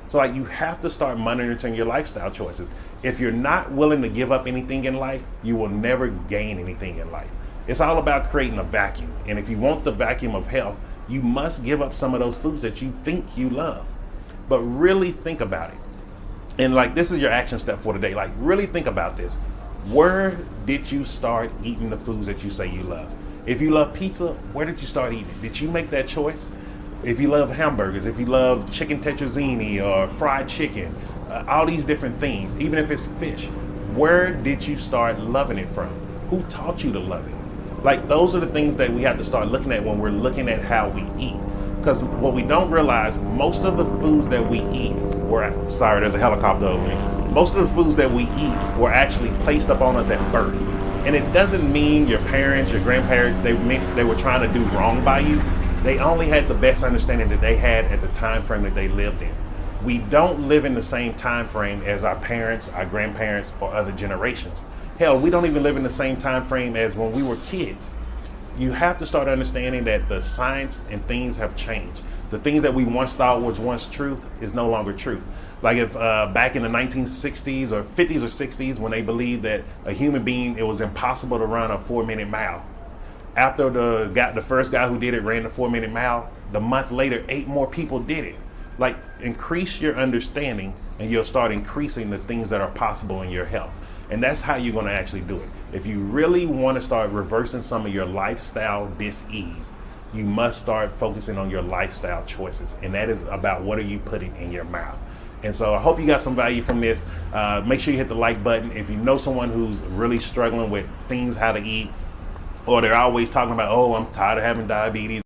So like you have to start monitoring your lifestyle choices. If you're not willing to give up anything in life, you will never gain anything in life. It's all about creating a vacuum. And if you want the vacuum of health, you must give up some of those foods that you think you love. But really think about it. And like this is your action step for today. Like really think about this. Where did you start eating the foods that you say you love? If you love pizza, where did you start eating it? Did you make that choice? If you love hamburgers, if you love chicken tetrazzini or fried chicken, all these different things, even if it's fish, where did you start loving it from? Who taught you to love it? Like those are the things that we have to start looking at when we're looking at how we eat. Because what we don't realize, most of the foods that we eat were, sorry, there's a helicopter over me. Most of the foods that we eat were actually placed upon us at birth. And it doesn't mean your parents, your grandparents, they were trying to do wrong by you. They only had the best understanding that they had at the time frame that they lived in. We don't live in the same time frame as our parents, our grandparents, or other generations. Hell, we don't even live in the same time frame as when we were kids. You have to start understanding that the science and things have changed. The things that we once thought was once truth is no longer truth. Like if back in the 1960s or 50s or 60s, when they believed that a human being, it was impossible to run a 4-minute mile. After the first guy who did it ran the 4-minute mile, the month later, 8 more people did it. Like increase your understanding and you'll start increasing the things that are possible in your health. And that's how you're going to actually do it. If you really want to start reversing some of your lifestyle dis-ease, you must start focusing on your lifestyle choices. And that is about what are you putting in your mouth. And so I hope you got some value from this. Make sure you hit the like button. If you know someone who's really struggling with things, how to eat, or they're always talking about, oh, I'm tired of having diabetes.